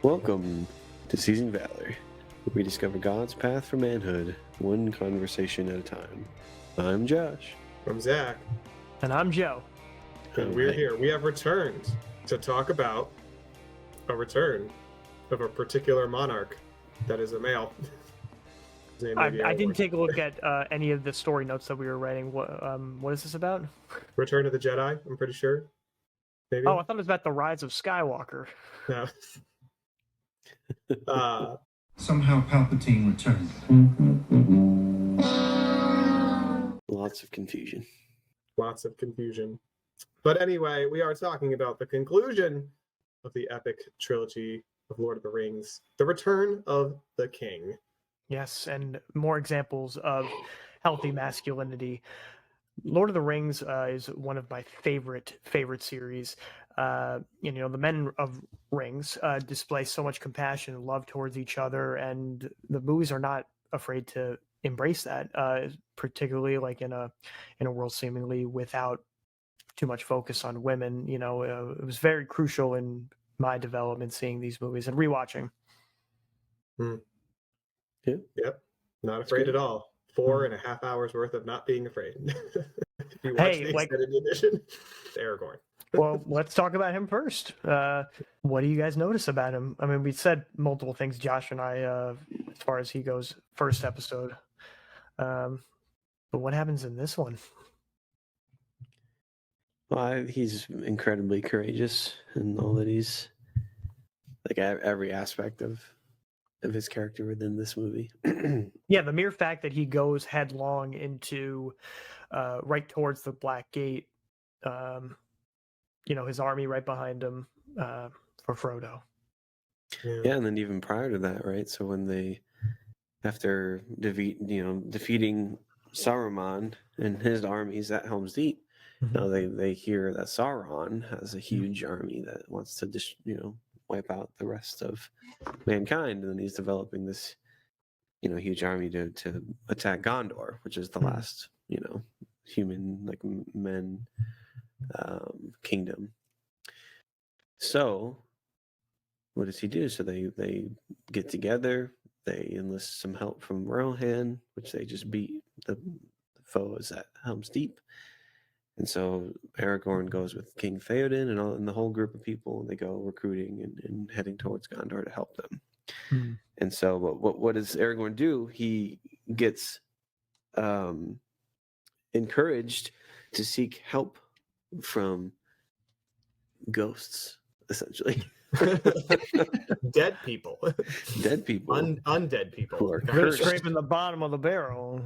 Welcome to Seizing Valor, where we discover God's path for manhood, one conversation at a time. I'm Josh. I'm Zack. And I'm Joe. And we're here. We have returned to talk about a return of a particular monarch that is a male. I didn't take a look at any of the story notes that we were writing. What is this about? Return of the Jedi, I'm pretty sure. Maybe. Oh, I thought it was about the rise of Skywalker. No. Somehow Palpatine returned. Lots of confusion. Lots of confusion. But anyway, we are talking about the conclusion of the epic trilogy of Lord of the Rings, The Return of the King. Yes, and more examples of healthy masculinity. Lord of the Rings is one of my favorite series. The men of Rings display so much compassion and love towards each other, and the movies are not afraid to embrace that, particularly like in a world seemingly without too much focus on women. It was very crucial in my development seeing these movies and rewatching. Yep. Not afraid at all. 4.5 hours worth of not being afraid. If you watch the extended edition, it's Aragorn. Well, let's talk about him first. What do you guys notice about him? I mean, we said multiple things, Josh and I, as far as he goes, first episode. But what happens in this one? Well, he's incredibly courageous in all that he's like every aspect of his character within this movie. Yeah, the mere fact that he goes headlong into right towards the Black Gate, his army right behind him for Frodo. Yeah, and then even prior to that, right? So when after defeating Saruman and his armies at Helm's Deep, they hear that Sauron has a huge army that wants to just wipe out the rest of mankind, and then he's developing this huge army to attack Gondor, which is the last human like men kingdom. So what does he do? So they get together, they enlist some help from Rohan, which they just beat the foes at Helm's Deep. And so Aragorn goes with King Theoden and the whole group of people, and they go recruiting and heading towards Gondor to help them. And so what does Aragorn do? He gets encouraged to seek help from ghosts, essentially. Dead people. Dead people. Undead people. Who are They're cursed. scraping the bottom of the barrel.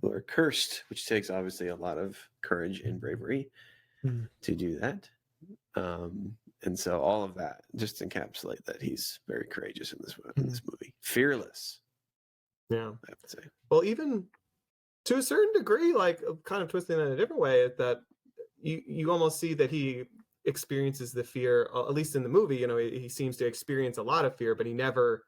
Who are cursed, which takes obviously a lot of courage and bravery to do that. And so all of that just encapsulate that he's very courageous in this movie. Fearless. Yeah. I have to say. Well, even to a certain degree, like kind of twisting it in a different way, that you almost see that he experiences the fear, at least in the movie. He seems to experience a lot of fear, but he never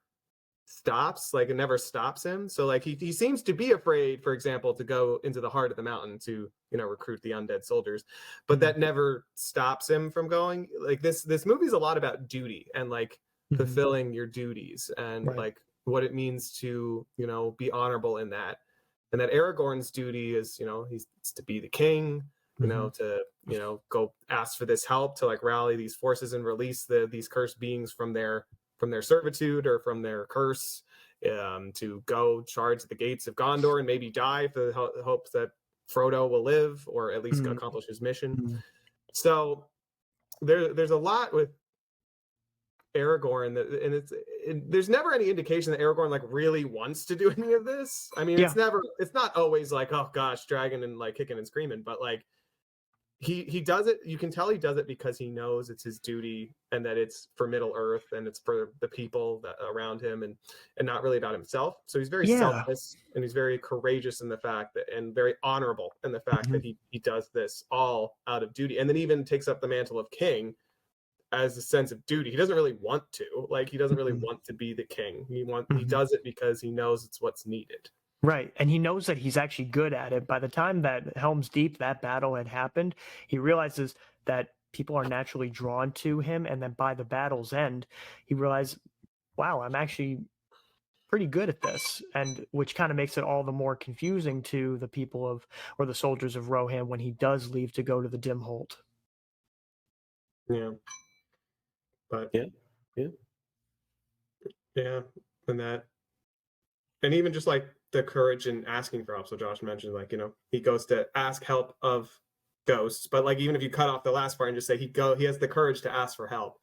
stops. Like it never stops him. So like he seems to be afraid, for example, to go into the heart of the mountain to recruit the undead soldiers, but that never stops him from going. Like this movie is a lot about duty and like fulfilling your duties and like what it means to be honorable in that. And that Aragorn's duty is he's to be the king, to go ask for this help to like rally these forces and release these cursed beings from their servitude or from their curse, to go charge the gates of Gondor and maybe die for the hopes that Frodo will live or at least accomplish his mission. So there's a lot with Aragorn there's never any indication that Aragorn like really wants to do any of this. I mean, it's not always like, oh gosh, dragon and like kicking and screaming, but like he does it. You can tell he does it because he knows it's his duty and that it's for Middle Earth and it's for the people that around him and not really about himself. So he's very selfless and he's very courageous in the fact that, and very honorable in the fact that he does this all out of duty, and then even takes up the mantle of king as a sense of duty. He doesn't really want to, like he doesn't really want to be the king. He does it because he knows it's what's needed. Right. And he knows that he's actually good at it. By the time that Helm's Deep, that battle had happened, he realizes that people are naturally drawn to him. And then by the battle's end, he realized, wow, I'm actually pretty good at this, and which kind of makes it all the more confusing to the people of, or the soldiers of Rohan, when he does leave to go to the Dimhold. Yeah. But Yeah. And even just like the courage in asking for help. So Josh mentioned, like, he goes to ask help of ghosts, but like, even if you cut off the last part and just say he has the courage to ask for help,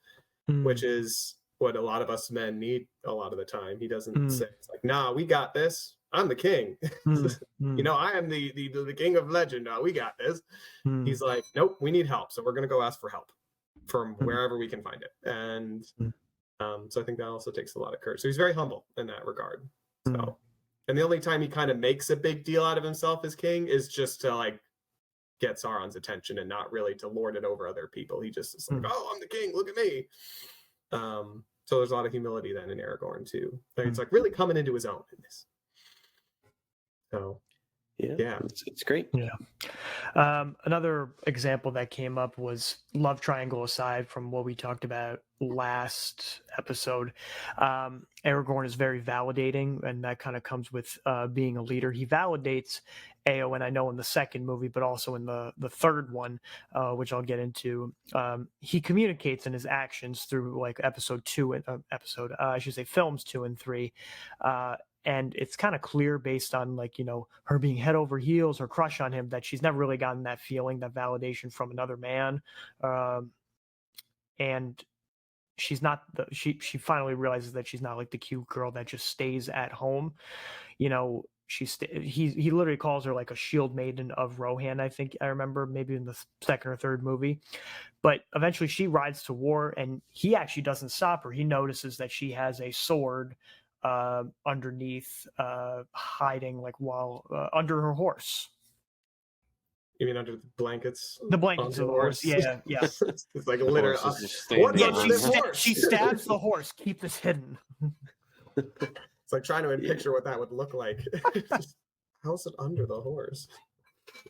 which is what a lot of us men need a lot of the time. He doesn't say, it's like, nah, we got this. I'm the king. I am the king of legend. No, we got this. He's like, nope, we need help. So we're going to go ask for help from wherever we can find it. And so I think that also takes a lot of courage. So he's very humble in that regard. So, and the only time he kind of makes a big deal out of himself as king is just to like get Sauron's attention, and not really to lord it over other people. He just is like, oh, I'm the king, look at me. So there's a lot of humility then in Aragorn too. Like, it's like really coming into his own in this. So yeah. It's great. Yeah. Another example that came up was love triangle aside from what we talked about last episode. Aragorn is very validating, and that kind of comes with being a leader. He validates Eowyn, I know, in the second movie, but also in the third one, which I'll get into. He communicates in his actions through like films 2 and 3. And it's kind of clear based on like, her being head over heels, her crush on him, that she's never really gotten that feeling, that validation from another man. And she's not she finally realizes that she's not like the cute girl that just stays at home. He literally calls her like a shield maiden of Rohan, I think I remember, maybe in the second or third movie. But eventually she rides to war, and he actually doesn't stop her. He notices that she has a sword underneath, hiding like while under her horse. You mean under the blankets? The blankets of the horse. Yeah. It's like literally. She stabs the horse. Keep this hidden. It's like trying to picture what that would look like. How's it under the horse?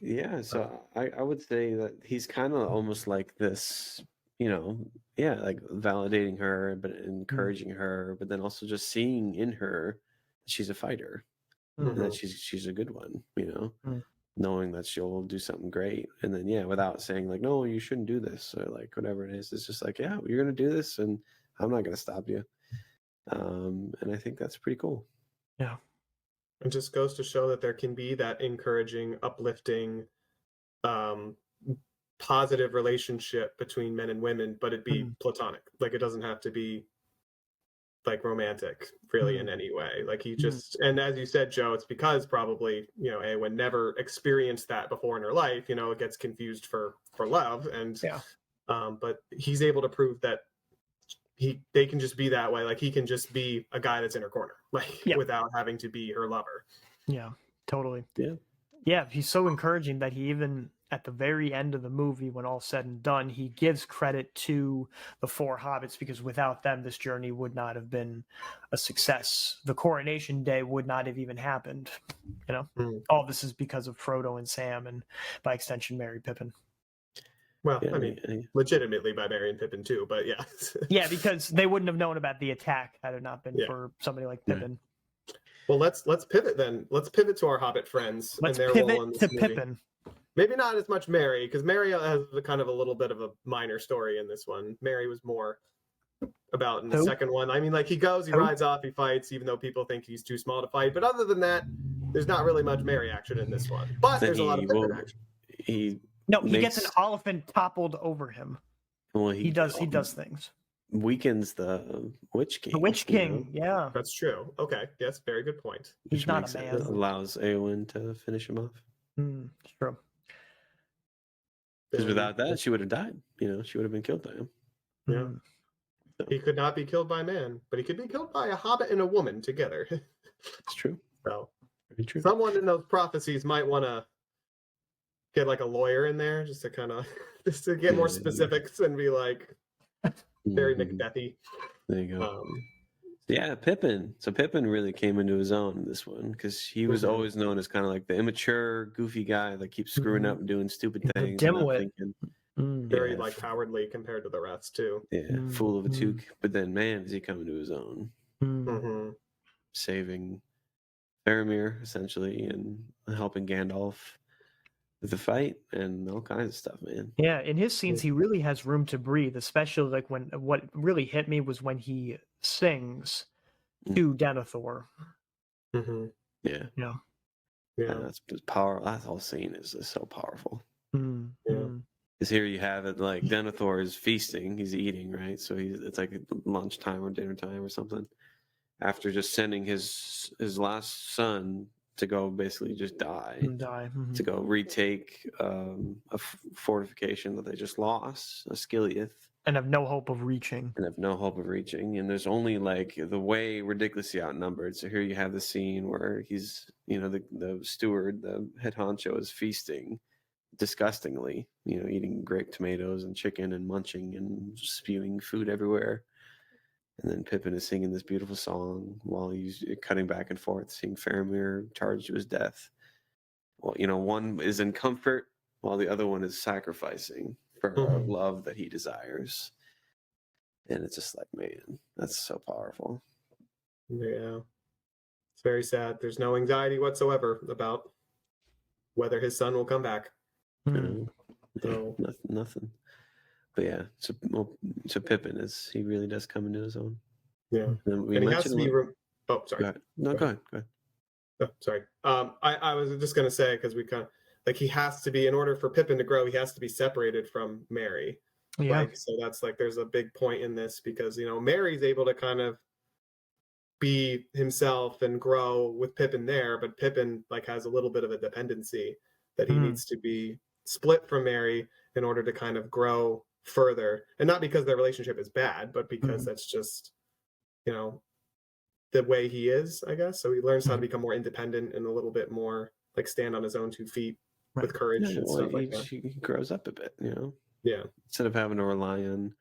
Yeah, so I would say that he's kind of almost like this, like validating her, but encouraging her, but then also just seeing in her that she's a fighter, and that she's a good one, knowing that she'll do something great. And then, without saying like, no, you shouldn't do this, or like whatever it is, it's just like, yeah, you're going to do this and I'm not going to stop you. And I think that's pretty cool. Yeah. It just goes to show that there can be that encouraging, uplifting, positive relationship between men and women, but it be platonic. Like, it doesn't have to be like romantic really in any way. Like, he just, and as you said, Joe, it's because probably, Eowyn never experienced that before in her life, it gets confused for love. And, but he's able to prove that they can just be that way. Like, he can just be a guy that's in her corner, like without having to be her lover. Yeah, totally. Yeah. He's so encouraging that he even at the very end of the movie, when all's said and done, he gives credit to the 4 hobbits, because without them, this journey would not have been a success. The coronation day would not have even happened. All this is because of Frodo and Sam, and by extension, Merry Pippin. Well, I mean, legitimately by Merry and Pippin too, but yeah. Yeah, because they wouldn't have known about the attack had it not been for somebody like Pippin. Well, let's pivot then. Let's pivot to our Hobbit friends and their pivot role in this to movie. Pippin. Maybe not as much Merry, because Merry has kind of a little bit of a minor story in this one. Merry was more about in the second one. I mean, like, he rides off, he fights, even though people think he's too small to fight. But other than that, there's not really much Merry action in this one. But there's a lot of Pippin action. He gets an elephant toppled over him. Well, he does things. Weakens the Witch King. The Witch King, yeah. That's true. Okay, yes, very good point. He's not a man. It allows Eowyn to finish him off. It's true. Because without that, she would have died. She would have been killed by him. Yeah. So. He could not be killed by a man, but he could be killed by a hobbit and a woman together. It's true. So, very true. Someone in those prophecies might want to get like a lawyer in there just to kind of get more specifics and be like very Macbethy. There you go. Pippin. So Pippin really came into his own in this one, because he was always known as kind of like the immature, goofy guy that keeps screwing up and doing stupid things. Dimwit. Very Yeah. like cowardly compared to the rest too. Yeah, fool of a toque. But then, man, is he coming to his own, Mm-hmm. saving Faramir essentially and helping Gandalf with the fight and all kinds of stuff, man. Yeah, in his scenes, he really has room to breathe, especially like when what really hit me was when he sings to Denethor. Mm-hmm. Yeah, Yeah. Yeah. that's powerful. That whole scene is so powerful. Yeah. Because here you have it, like Denethor is feasting, he's eating, right? So it's like lunchtime or dinner time or something. After just sending his last son to go basically just die, to go retake a fortification that they just lost, a Skiliath, and have no hope of reaching. And there's only like the way ridiculously outnumbered. So here you have the scene where he's, the steward, the head honcho, is feasting disgustingly, eating grape tomatoes and chicken and munching and spewing food everywhere. And then Pippin is singing this beautiful song while he's cutting back and forth, seeing Faramir charged to his death. Well, one is in comfort while the other one is sacrificing for a love that he desires. And it's just like, man, that's so powerful. Yeah. It's very sad. There's no anxiety whatsoever about whether his son will come back. So nothing. But yeah, so Pippin he really does come into his own. Yeah, and he has to be. Oh, sorry. Go ahead. No, go ahead. Oh, sorry. I was just gonna say, because we kind of like, he has to be, in order for Pippin to grow, he has to be separated from Merry. Yeah. Like, so that's like, there's a big point in this, because Merry's able to kind of be himself and grow with Pippin there, but Pippin like has a little bit of a dependency that he needs to be split from Merry in order to kind of grow further, and not because their relationship is bad, but because that's just the way he is, I guess. So he learns how to become more independent and a little bit more like stand on his own 2 feet with courage and stuff like that. He grows up a bit, Yeah. Instead of having to rely on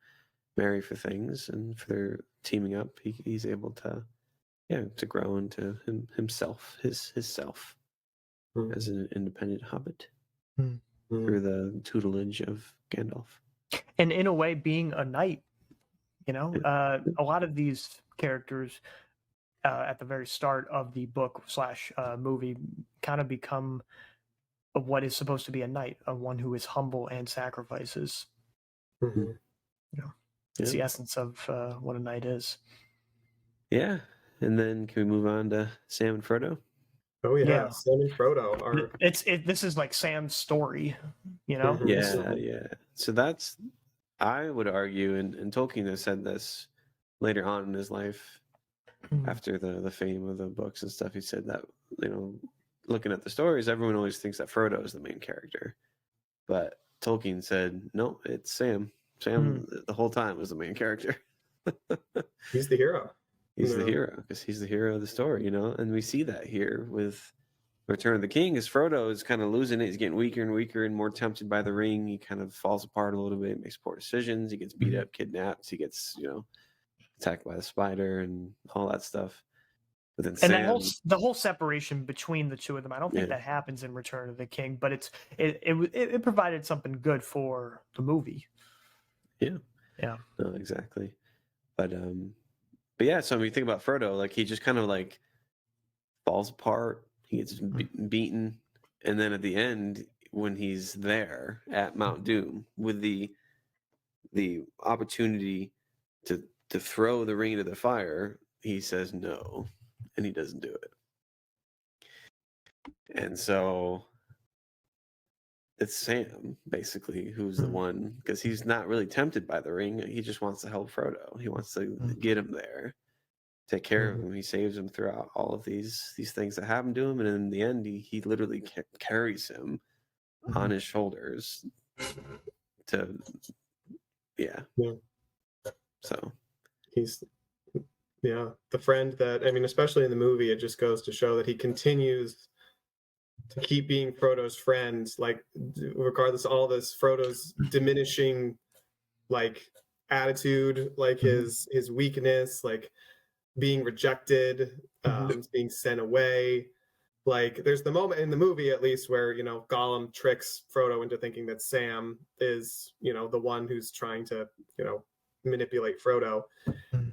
Merry for things and for their teaming up, he's able to grow into himself, his self, as an independent hobbit through the tutelage of Gandalf. And in a way, being a knight, a lot of these characters at the very start of the book / movie kind of become what is supposed to be a knight, one who is humble and sacrifices. It's the essence of what a knight is. Yeah. And then can we move on to Sam and Frodo? Oh yeah. Sam and Frodo are. This is like Sam's story, Yeah. So I would argue, and Tolkien has said this later on in his life, after the fame of the books and stuff. He said that looking at the stories, everyone always thinks that Frodo is the main character, but Tolkien said no, it's Sam. Sam the whole time was the main character. He's the hero. He's the hero because he's the hero of the story, and we see that here with Return of the King. As Frodo is kind of losing it, he's getting weaker and weaker and more tempted by the ring. He kind of falls apart a little bit, makes poor decisions. He gets beat up, kidnapped. He gets attacked by the spider and all that stuff. But then Sam, the whole separation between the two of them, I don't think that happens in Return of the King, but it provided something good for the movie. Yeah. No, exactly. But yeah, so when you think about Frodo, like he just kind of like falls apart. He gets beaten, and then at the end, when he's there at Mount Doom with the opportunity to throw the ring into the fire, he says no, and he doesn't do it. And so it's Sam basically who's the one, because he's not really tempted by the ring. He just wants to help Frodo. He wants to get him there, take care of him. He saves him throughout all of these things that happen to him, and in the end, he literally carries him on his shoulders to So he's the friend that, I mean, especially in the movie, it just goes to show that he continues to keep being Frodo's friend, like regardless of all this, Frodo's diminishing like attitude, like his weakness, like being rejected, being sent away, like there's the moment in the movie, at least, where Gollum tricks Frodo into thinking that Sam is the one who's trying to manipulate Frodo,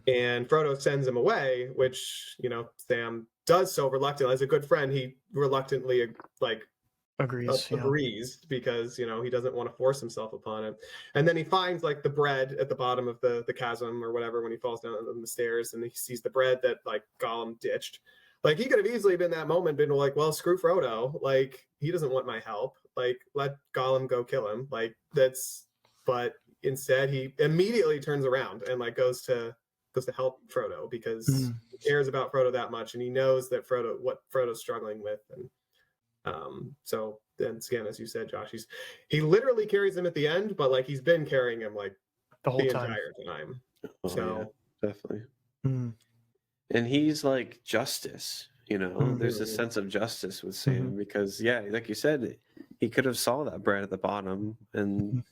and Frodo sends him away, which Sam does so reluctantly. As a good friend, he reluctantly agrees because he doesn't want to force himself upon him. And then he finds like the bread at the bottom of the chasm or whatever when he falls down the stairs, and he sees the bread that like Gollum ditched. Like he could have easily been that moment been like, well, screw Frodo, like he doesn't want my help, like let Gollum go kill him. Like but instead he immediately turns around and like goes to help Frodo because he cares about Frodo that much, and he knows that what Frodo's struggling with. And so then again, as you said, Josh, he literally carries him at the end, but like he's been carrying him like the whole entire time. Oh, so yeah, definitely. And he's like justice, there's a sense of justice with Sam because like you said, he could have saw that bread at the bottom and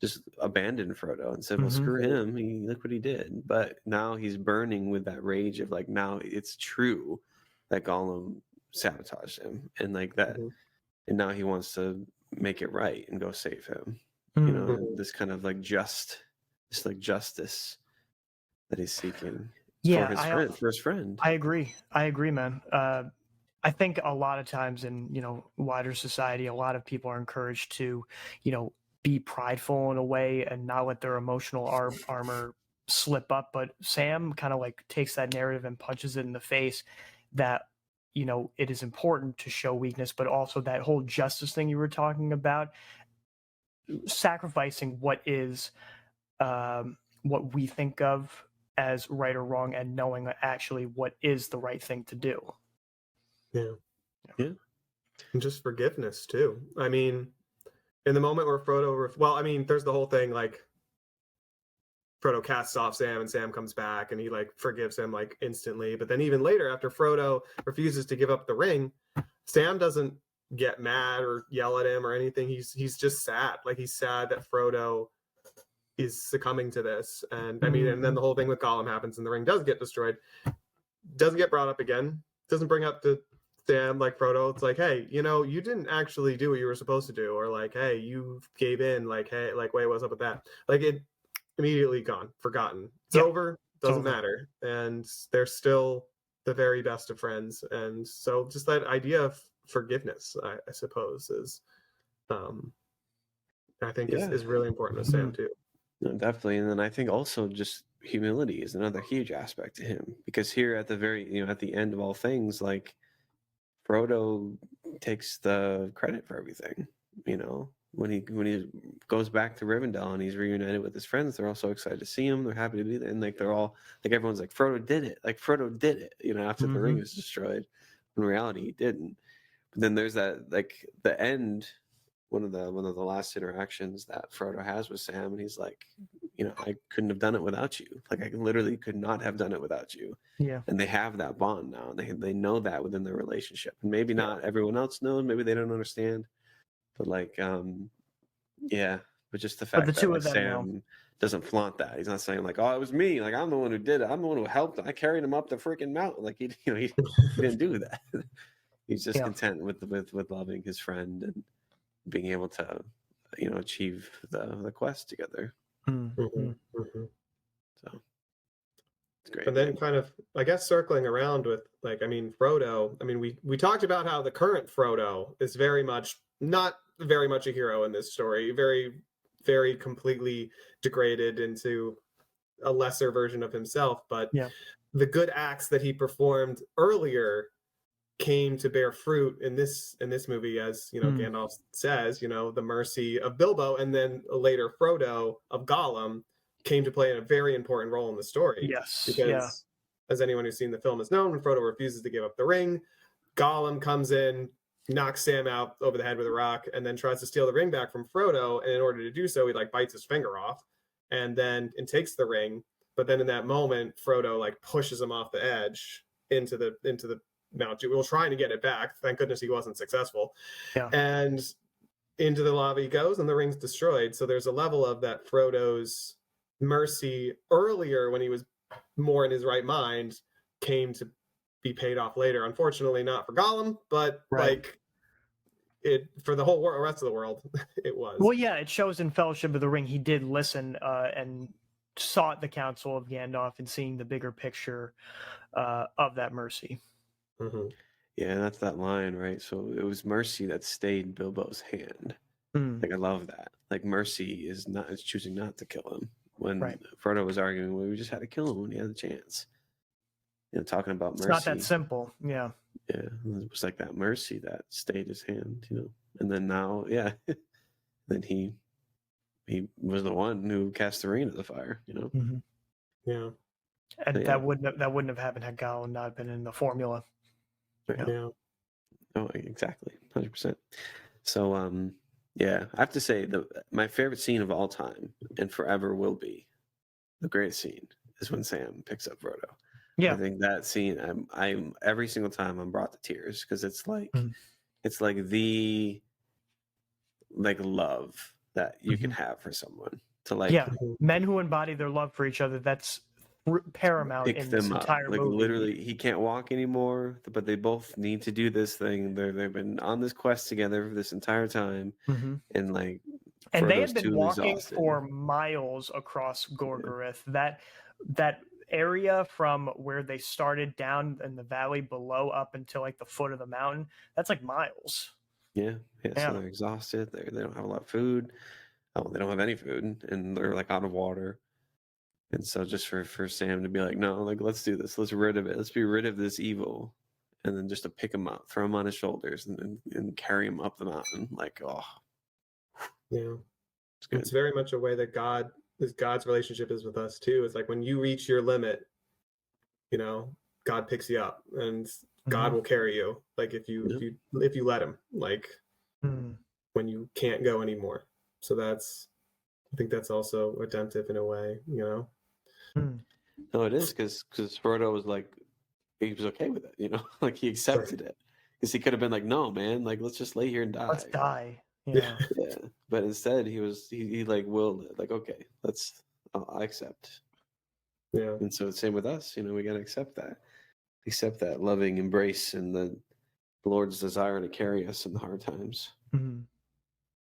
just abandoned Frodo and said, well, screw him, look what he did. But now he's burning with that rage of like, now it's true that Gollum sabotaged him and like that, and now he wants to make it right and go save him. This kind of like justice that he's seeking for his friend. I agree, man. I think a lot of times in wider society, a lot of people are encouraged to be prideful in a way and not let their emotional armor slip up. But Sam kind of like takes that narrative and punches it in the face that it is important to show weakness, but also that whole justice thing you were talking about, sacrificing what is what we think of as right or wrong and knowing actually what is the right thing to do. Yeah. And just forgiveness too. I mean, in the moment where Frodo, there's the whole thing like Frodo casts off Sam and Sam comes back and he like forgives him like instantly. But then even later, after Frodo refuses to give up the ring, Sam doesn't get mad or yell at him or anything. He's just sad. Like he's sad that Frodo is succumbing to this. And and then the whole thing with Gollum happens and the ring does get destroyed. Doesn't get brought up again. Doesn't bring up to Sam like Frodo. It's like, hey, you didn't actually do what you were supposed to do, or like, hey, you gave in. Like, hey, like, wait, what's up with that? Like it immediately gone, forgotten. It's over. Doesn't matter. And they're still the very best of friends. And so just that idea of forgiveness, I suppose, is I think is really important to Sam too. No, definitely. And then I think also just humility is another huge aspect to him, because here at the very at the end of all things, like Frodo takes the credit for everything. When he goes back to Rivendell and he's reunited with his friends, they're all so excited to see him. They're happy to be there, and like they're all like, everyone's like, Frodo did it. Like Frodo did it. After the ring was destroyed. In reality, he didn't. But then there's that like the end. One of the last interactions that Frodo has with Sam, and he's like, I couldn't have done it without you. Like I literally could not have done it without you. Yeah. And they have that bond now. They know that within their relationship, and maybe not everyone else knows. Maybe they don't understand. But like, but just the fact that like, Sam doesn't flaunt that. He's not saying like, oh, it was me. Like I'm the one who did it. I'm the one who helped. I carried him up the freaking mountain. Like he didn't do that. He's just content with loving his friend and being able to, achieve the quest together. So it's great. And then kind of, I guess, circling around with like, Frodo. We talked about how the current Frodo is not very much a hero in this story. Very, very completely degraded into a lesser version of himself. But the good acts that he performed earlier came to bear fruit in this movie, as Gandalf says, the mercy of Bilbo, and then later Frodo of Gollum came to play a very important role in the story. Yes, because as anyone who's seen the film has known, when Frodo refuses to give up the ring, Gollum comes in, knocks Sam out over the head with a rock, and then tries to steal the ring back from Frodo. And in order to do so, he like bites his finger off, and takes the ring. But then in that moment, Frodo like pushes him off the edge into the Mount. We were trying to get it back. Thank goodness he wasn't successful. And into the lava he goes, and the ring's destroyed. So there's a level of that Frodo's mercy earlier, when he was more in his right mind, came to be paid off later. Unfortunately, not for Gollum, but Right. like it for the whole rest of the world, it was. Well, yeah, it shows in Fellowship of the Ring he did listen and sought the counsel of Gandalf and seeing the bigger picture of that mercy. Mm-hmm. Yeah, that's that line, right? So it was mercy that stayed Bilbo's hand. Mm. Like I love that. Like mercy is choosing not to kill him. When Right. Frodo was arguing, well, we just had to kill him when he had the chance. Talking about It's mercy. not that simple. Yeah. Yeah, it was like that mercy that stayed his hand, And then now, yeah, then he was the one who cast the ring into the fire, Mm-hmm. Yeah. And yeah. that wouldn't have happened had Gollum not been in the formula. Right. Yeah. Oh, exactly, 100%. So, yeah, I have to say my favorite scene of all time and forever will be the greatest scene is when Sam picks up Frodo. Yeah. I think that scene, I'm every single time I'm brought to tears because it's like it's like the love that you can have for someone to men who embody their love for each other. That's paramount pick in them this up. entire Like movie. literally, he can't walk anymore, but they both need to do this thing. They've been on this quest together for this entire time, and like, and they Frodo's had been too walking exhausted. for miles across Gorgoroth. Yeah. That area from where they started down in the valley below up until like the foot of the mountain, that's like miles. Yeah. So they're exhausted. They don't have a lot of food. They don't have any food, and they're like out of water. And so just for Sam to be like, no, like let's do this. Let's rid of it. Let's be rid of this evil, and then just to pick him up, throw him on his shoulders, and carry him up the mountain. Like, oh, yeah, it's very much a way that God's relationship is with us too. It's like when you reach your limit, God picks you up, and God will carry you. Like if you let him, like when you can't go anymore. So I think that's also redemptive in a way, No, it is because Frodo was like, he was okay with it, like he accepted it. Because he could have been like, no, man, like let's just lay here and die. Let's die. Yeah. Yeah. But instead he like willed it. Like, okay, I accept. Yeah. And so it's same with us, we gotta accept that loving embrace and the Lord's desire to carry us in the hard times.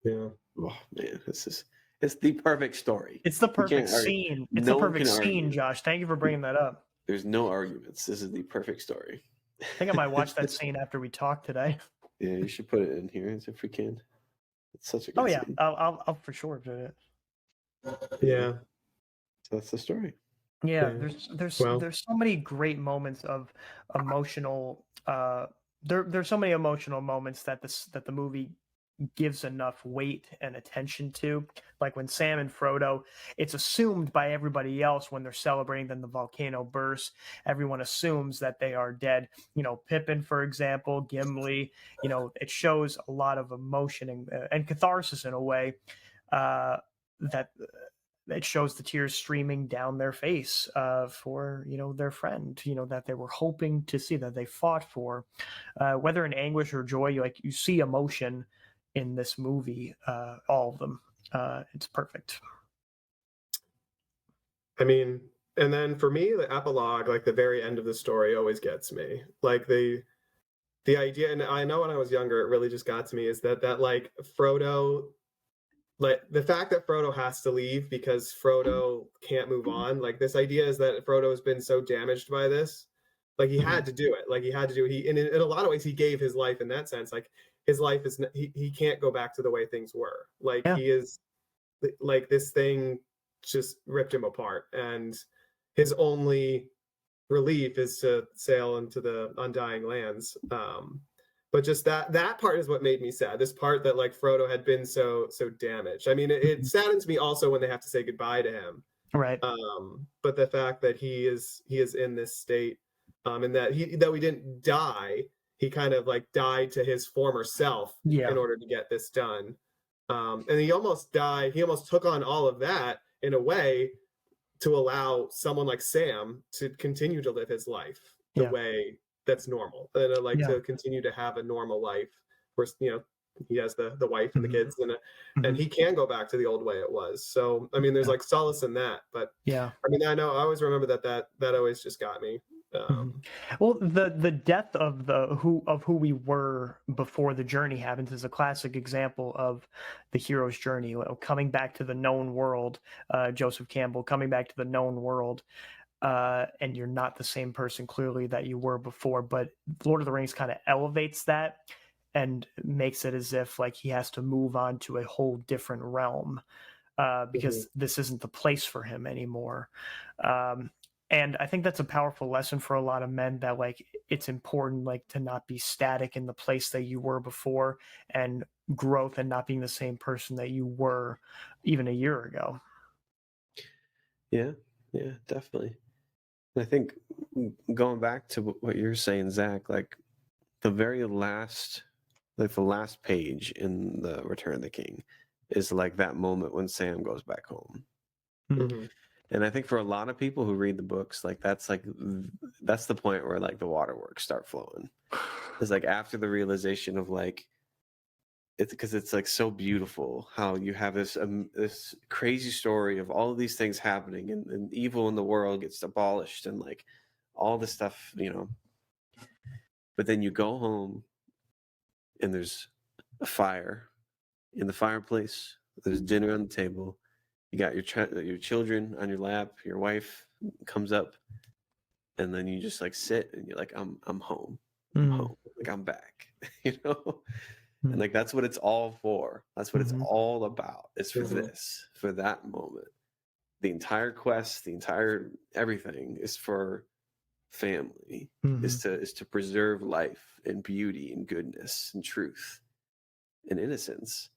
Yeah. Oh man, it's the perfect story. It's the perfect scene. It's the perfect scene, Josh. Thank you for bringing that up. There's no arguments. This is the perfect story. I think I might watch that scene after we talk today. Yeah, you should put it in here if we can. It's such a good scene. I'll for sure do it. Yeah. So that's the story. Yeah, there's so many great moments of emotional there's so many emotional moments that the movie gives enough weight and attention to. Like when Sam and Frodo, it's assumed by everybody else when they're celebrating, then the volcano bursts, everyone assumes that they are dead. Pippin, for example, Gimli, it shows a lot of emotion and catharsis in a way that it shows the tears streaming down their face for their friend that they were hoping to see, that they fought for, whether in anguish or joy. You see emotion in this movie, all of them. It's perfect. I mean, and then for me, the epilogue, like the very end of the story, always gets me. Like the idea, and I know when I was younger, it really just got to me, is that like Frodo, like the fact that Frodo has to leave because Frodo can't move on. Like this idea is that Frodo has been so damaged by this, like he had to do it. Like he had to do it. In a lot of ways, he gave his life in that sense. Like his life is he can't go back to the way things were. Like he is like this thing just ripped him apart, and his only relief is to sail into the undying lands. But just that part is what made me sad. This part that like Frodo had been so damaged. I mean, it saddens me also when they have to say goodbye to him. Right. But the fact that he is in this state, and that we didn't die. He kind of like died to his former self in order to get this done. And he almost died. He almost took on all of that in a way to allow someone like Sam to continue to live his life the way that's normal, and to continue to have a normal life where he has the wife and the kids, and he can go back to the old way it was. So I mean, there's like solace in that. But I mean, I know I always remember that always just got me. Well, the death of who we were before the journey happens is a classic example of the hero's journey, coming back to the known world. Joseph Campbell coming back to the known world, and you're not the same person clearly that you were before. But Lord of the Rings kind of elevates that and makes it as if like he has to move on to a whole different realm because this isn't the place for him anymore. And I think that's a powerful lesson for a lot of men, that like it's important like to not be static in the place that you were before, and growth and not being the same person that you were even a year ago. Yeah, definitely. I think going back to what you're saying, Zach, like the very last, like the last page in the Return of the King is like that moment when Sam goes back home. Mm-hmm. And I think for a lot of people who read the books, like that's the point where like the waterworks start flowing. It's like after the realization of like, it's because it's like so beautiful how you have this this crazy story of all of these things happening, and evil in the world gets abolished and like all this stuff, you know. But then you go home and there's a fire in the fireplace. There's dinner on the table. You got your children on your lap. Your wife comes up, and then you just like sit and you're like, I'm home. I'm home. Like I'm back. You know? And like that's what it's all for. That's what it's all about. It's for this, for that moment. The entire quest, the entire everything is for family. Is to preserve life and beauty and goodness and truth and innocence,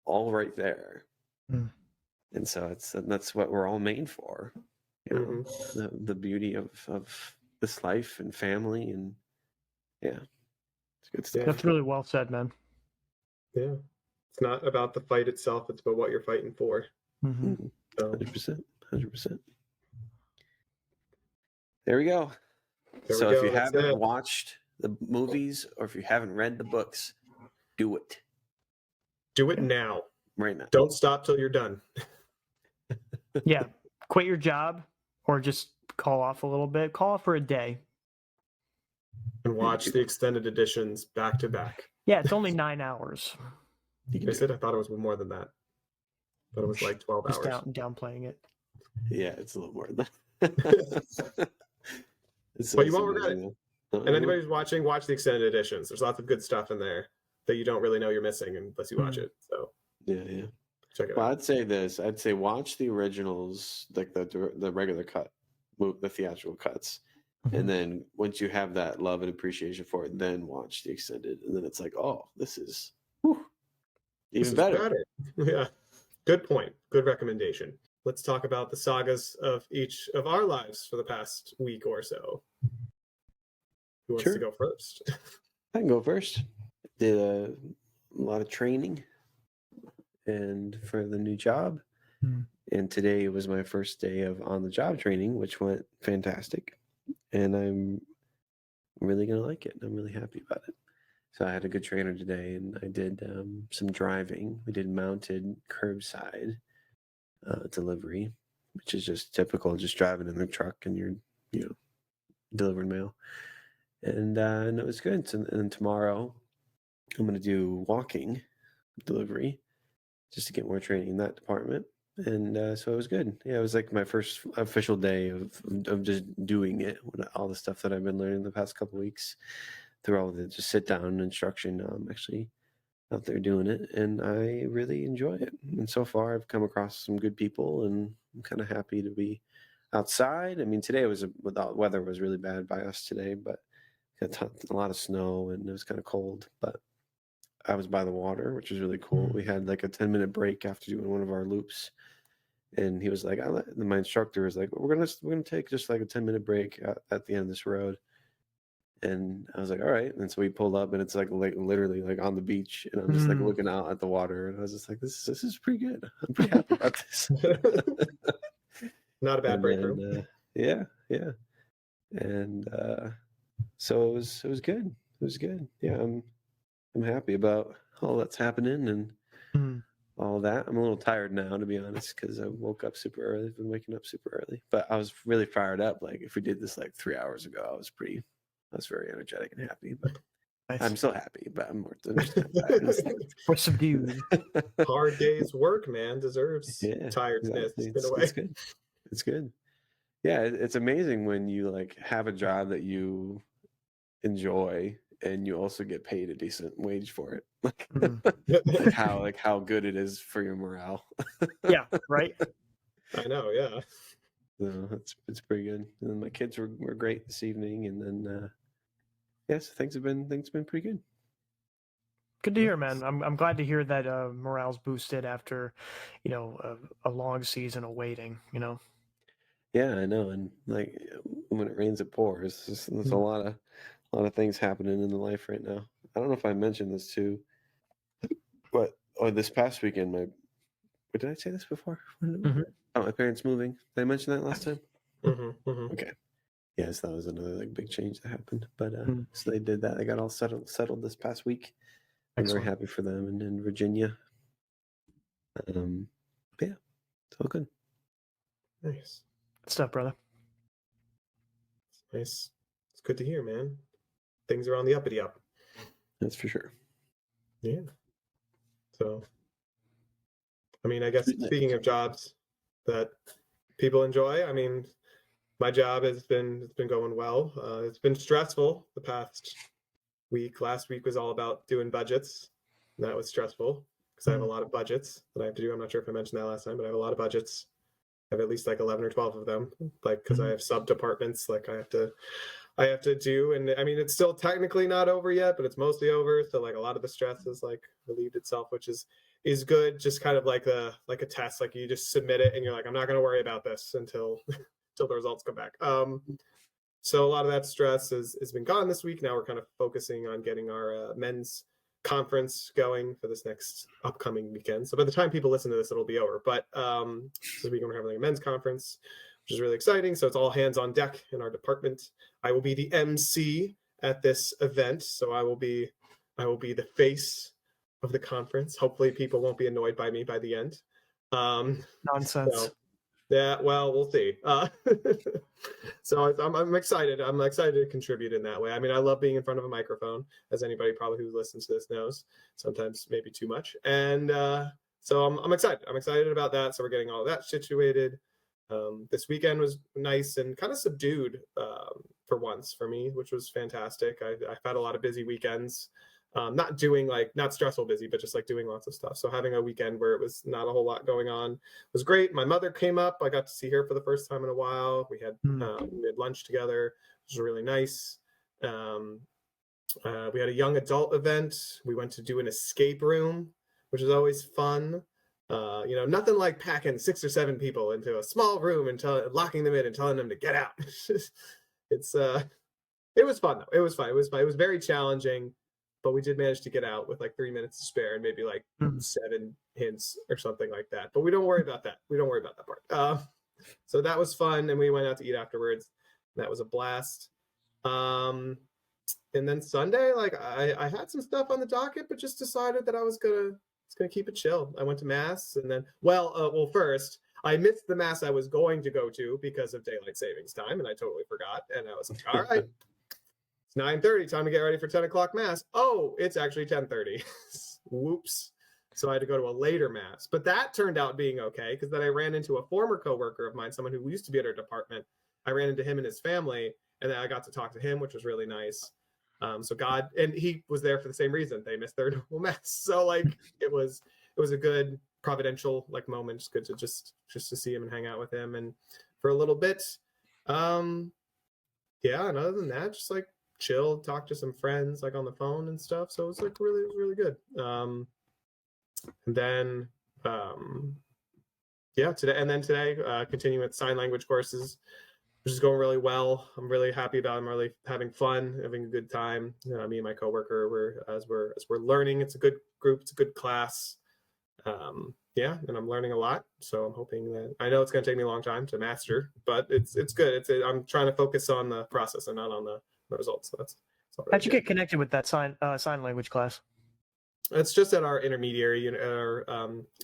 all right there. And so that's what we're all made for. You know, the beauty of this life and family, and yeah, it's good stuff. That's really well said, man. Yeah, it's not about the fight itself; it's about what you're fighting for. 100%. There we go. If you haven't watched the movies or if you haven't read the books, do it. Do it now. Right now. Don't stop till you're done. Yeah. Quit your job or just call off a little bit. Call off for a day. And watch the extended editions back to back. Yeah, it's only 9 hours. I thought it was more than that. But it was like 12 hours. Just downplaying it. Yeah, it's a little more than that. But you won't regret it. And anybody who's watching, watch the extended editions. There's lots of good stuff in there that you don't really know you're missing unless you watch it. So yeah. Check it out. Well, I'd say this. I'd say watch the originals, like the regular cut, the theatrical cuts. And then once you have that love and appreciation for it, then watch the extended. And then it's like, oh, this is even better. Yeah. Good point. Good recommendation. Let's talk about the sagas of each of our lives for the past week or so. Who wants to go first? I can go first. Did a lot of training and for the new job. And today was my first day of on-the-job training, which went fantastic. And I'm really going to like it. I'm really happy about it. So I had a good trainer today, and I did some driving. We did mounted curbside delivery, which is just typical, just driving in the truck and you're delivering mail. And it was good. And tomorrow I'm going to do walking delivery just to get more training in that department. And so it was good. Yeah, it was like my first official day of just doing it with all the stuff that I've been learning the past couple of weeks through all the just sit down instruction. I'm actually out there doing it, and I really enjoy it. And so far, I've come across some good people, and I'm kind of happy to be outside. I mean, today the weather was really bad by us today, but got a lot of snow and it was kind of cold. But I was by the water, which was really cool. We had like a 10-minute break after doing one of our loops, and he was like, my instructor was like, we're gonna take just like a 10-minute break at the end of this road. And I was like, all right. And so we pulled up, and it's like literally like on the beach, and I'm just like looking out at the water, and I was just like, this is pretty good. I'm pretty happy about this. Not a bad break room. Yeah. And so it was good. It was good. Yeah, I'm happy about all that's happening, and all that. I'm a little tired now, to be honest, because I woke up super early. I've been waking up super early, but I was really fired up. Like if we did this like 3 hours ago, I was very energetic and happy. But Nice. I'm still happy, but I'm just kind of tired. We're subdued. Hard day's work, man, deserves tiredness exactly. in a way. It's good. It's good. Yeah, it's amazing when you like have a job that you enjoy and you also get paid a decent wage for it. Like how good it is for your morale. Yeah, right. I know, yeah. So it's pretty good. And then my kids were great this evening, and then yes, things have been pretty good. Good to hear, man. I'm glad to hear that morale's boosted after, a long season of waiting. Yeah, I know. And like when it rains, it pours. There's a lot of things happening in the life right now. I don't know if I mentioned this too, but this past weekend, did I say this before? Oh, my parents moving. Did I mention that last time? Okay. Yes, that was another like big change that happened. But so they did that. They got all settled this past week. I'm very happy for them and in Virginia. Yeah, it's all good. Nice. Good stuff, brother. Nice. It's good to hear, man. Things are on the uppity up. That's for sure. Yeah. So, I mean, I guess speaking of jobs that people enjoy, I mean, my job it's been going well. It's been stressful the past week. Last week was all about doing budgets. And that was stressful because I have a lot of budgets that I have to do. I'm not sure if I mentioned that last time, but I have a lot of budgets. I have at least like 11 or 12 of them, like because I have sub departments like I have to do. And I mean, it's still technically not over yet, but it's mostly over. So like a lot of the stress is like relieved itself, which is good. Just kind of like a test, like you just submit it and you're like, I'm not going to worry about this until the results come back. So a lot of that stress has been gone this week. Now we're kind of focusing on getting our men's conference going for this next upcoming weekend. So by the time people listen to this, it'll be over. But this weekend we're having a men's conference, which is really exciting. So it's all hands on deck in our department. I will be the MC at this event. So I will be the face of the conference. Hopefully people won't be annoyed by me by the end. Nonsense. So, yeah, well, we'll see. So I'm excited. I'm excited to contribute in that way. I mean, I love being in front of a microphone, as anybody probably who listens to this knows. Sometimes maybe too much. And so I'm excited. I'm excited about that. So we're getting all of that situated. This weekend was nice and kind of subdued for once for me, which was fantastic. I've had a lot of busy weekends. Not stressful busy, but just like doing lots of stuff. So having a weekend where it was not a whole lot going on was great. My mother came up. I got to see her for the first time in a while. We had lunch together, which was really nice. We had a young adult event. We went to do an escape room, which is always fun. Nothing like packing 6 or 7 people into a small room and locking them in and telling them to get out. It was fun though. It was fun. It was very challenging. But we did manage to get out with like 3 minutes to spare and maybe like 7 hints or something like that. But we don't worry about that. We don't worry about that part. So that was fun. And we went out to eat afterwards. That was a blast. And then Sunday, like I had some stuff on the docket, but just decided that I was gonna keep it chill. I went to mass and then, first I missed the mass I was going to go to because of daylight savings time. And I totally forgot. And I was like, all right. 9:30, time to get ready for 10 o'clock mass. Oh, it's actually 10:30. Whoops. So I had to go to a later mass. But that turned out being okay because then I ran into a former coworker of mine, someone who used to be at our department. I ran into him and his family, and then I got to talk to him, which was really nice. And he was there for the same reason. They missed their normal mass. So like it was a good providential like moment. Just good to just to see him and hang out with him and for a little bit. And other than that, just like chill, talk to some friends like on the phone and stuff. So it was like really good. And then today continuing with sign language courses, which is going really well. I'm really happy about it. I'm really having fun, having a good time. Me and my coworker, as we're learning, it's a good group, it's a good class. And I'm learning a lot. So I'm hoping that I know it's going to take me a long time to master, but it's good. I'm trying to focus on the process and not on the results. So that's How'd you get connected with that sign language class? It's just at our intermediary unit,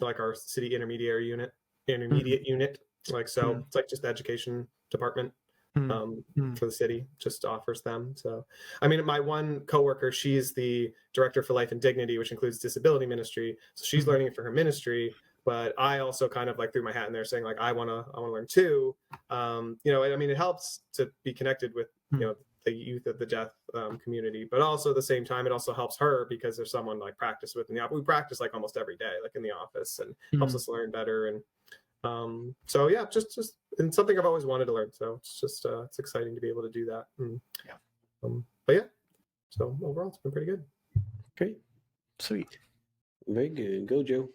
like our city intermediate unit. Like, so it's like just the education department for the city, just offers them. So, I mean, my one coworker, she's the director for Life and Dignity, which includes disability ministry. So she's learning it for her ministry. But I also kind of like threw my hat in there, saying like I want to learn too. I mean, it helps to be connected with the youth of the deaf community, but also at the same time, it also helps her because there's someone like practice with. We practice like almost every day, like in the office, and helps us learn better. And so yeah, just and something I've always wanted to learn. So it's just it's exciting to be able to do that. But yeah, so overall, it's been pretty good. Great, sweet, very good. Go, Joe.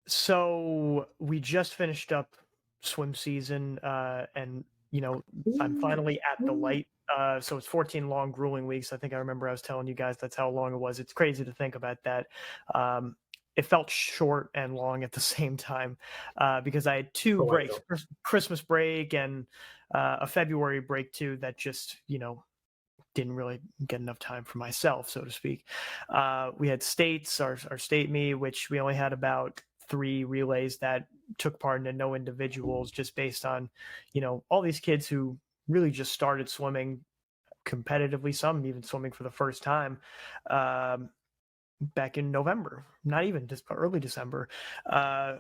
So we just finished up swim season, and I'm finally at the light. So it's 14 long, grueling weeks. I think I remember I was telling you guys that's how long it was. It's crazy to think about that. It felt short and long at the same time because I had two breaks, Christmas break and a February break too, that just, didn't really get enough time for myself, so to speak. We had states, our state meet, which we only had about 3 relays that took part in, and no individuals, just based on, all these kids who really just started swimming competitively, some even swimming for the first time back in November, not even just early December,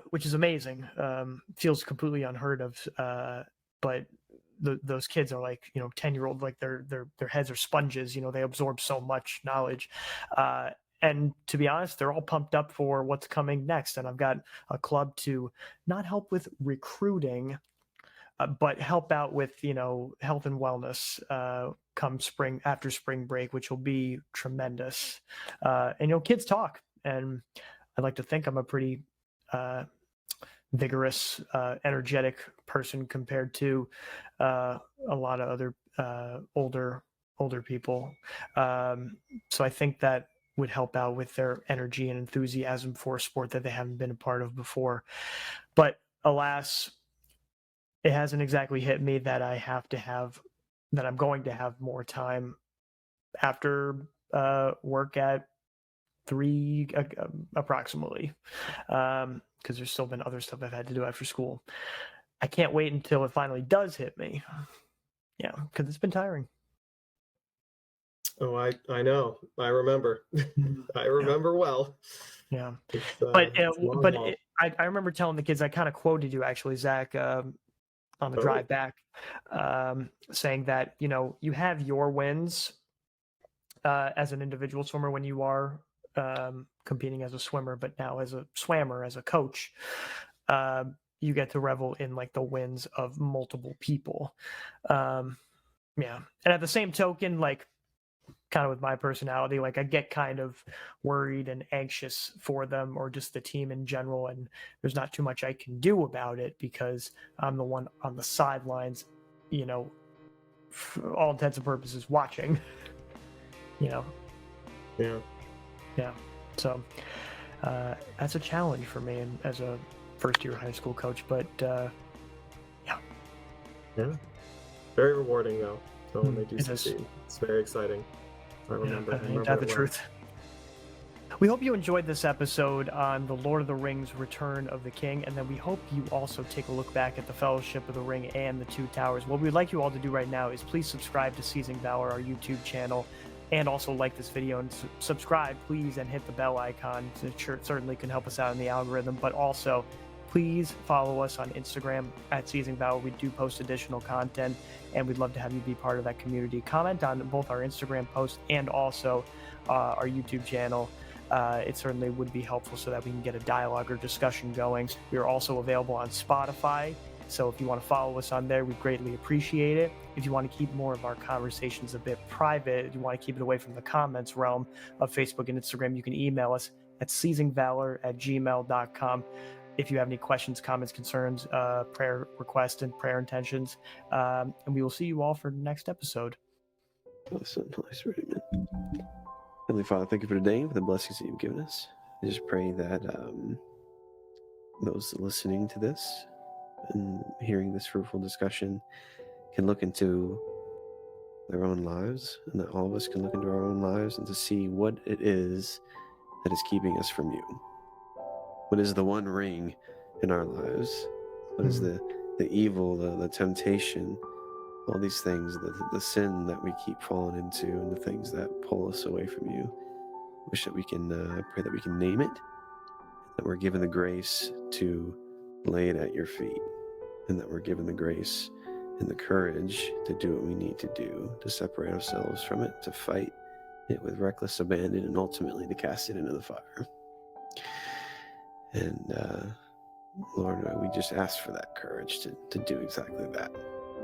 which is amazing. Feels completely unheard of, but those kids are like 10-year-old, like their heads are sponges. They absorb so much knowledge, and to be honest, they're all pumped up for what's coming next. And I've got a club to not help with recruiting, but help out with health and wellness come spring, after spring break, which will be tremendous. And kids talk, and I'd like to think I'm a pretty vigorous, energetic person compared to a lot of other older people. So I think that would help out with their energy and enthusiasm for a sport that they haven't been a part of before. But alas, it hasn't exactly hit me that I'm going to have more time after work at 3 approximately, because there's still been other stuff I've had to do after school. I can't wait until it finally does hit me. Yeah, because it's been tiring. Oh, I know. I remember. I remember well. Yeah, I remember telling the kids, I kind of quoted you actually, Zach, on the drive back, saying that you have your wins as an individual swimmer when you are competing as a swimmer, but now as a swammer, as a coach, you get to revel in like the wins of multiple people. Yeah, and at the same token, like kind of with my personality, like I get kind of worried and anxious for them, or just the team in general, and there's not too much I can do about it because I'm the one on the sidelines, for all intents and purposes watching. Yeah. So that's a challenge for me, and as a first-year high school coach, but yeah, very rewarding though. So when they do succeed, it's very exciting. I remember. Ain't that the truth? We hope you enjoyed this episode on the Lord of the Rings: Return of the King, and then we hope you also take a look back at the Fellowship of the Ring and the Two Towers. What we'd like you all to do right now is please subscribe to Seizing Valor, our YouTube channel, and also like this video and subscribe, please, and hit the bell icon. It certainly can help us out in the algorithm, but also please follow us on Instagram at Seizing Valor. We do post additional content, and we'd love to have you be part of that community. Comment on both our Instagram posts and also our YouTube channel. It certainly would be helpful so that we can get a dialogue or discussion going. We are also available on Spotify, so if you want to follow us on there, we greatly appreciate it. If you want to keep more of our conversations a bit private, if you want to keep it away from the comments realm of Facebook and Instagram, you can email us at seizingvalor@gmail.com. If you have any questions, comments, concerns, prayer requests, and prayer intentions. And we will see you all for the next episode. Awesome. Nice reading, man. Heavenly Father, thank you for today, for the blessings that you've given us. I just pray that those listening to this and hearing this fruitful discussion can look into their own lives, and that all of us can look into our own lives and to see what it is that is keeping us from you. What is the one ring in our lives? What is the evil, the temptation, all these things, the sin that we keep falling into, and the things that pull us away from you? Wish that we can, pray that we can name it, that we're given the grace to lay it at your feet, and that we're given the grace and the courage to do what we need to do, to separate ourselves from it, to fight it with reckless abandon, and ultimately to cast it into the fire. And Lord, we just ask for that courage to do exactly that,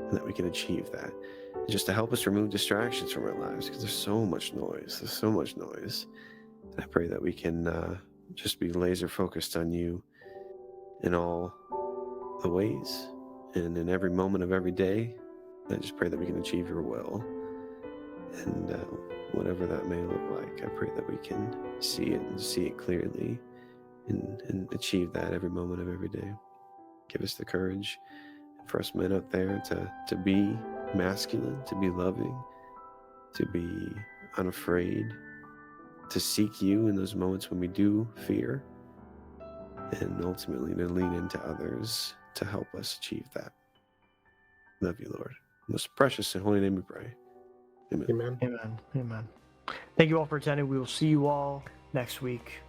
and that we can achieve that, and just to help us remove distractions from our lives, because there's so much noise. And I pray that we can just be laser focused on you in all the ways and in every moment of every day. I just pray that we can achieve your will, and whatever that may look like, I pray that we can see it and see it clearly, and achieve that every moment of every day. Give us the courage for us men out there to be masculine, to be loving, to be unafraid, to seek you in those moments when we do fear, and ultimately to lean into others to help us achieve that. Love you, Lord. Most precious and holy name we pray. Amen. Amen. Amen. Amen. Thank you all for attending. We will see you all next week.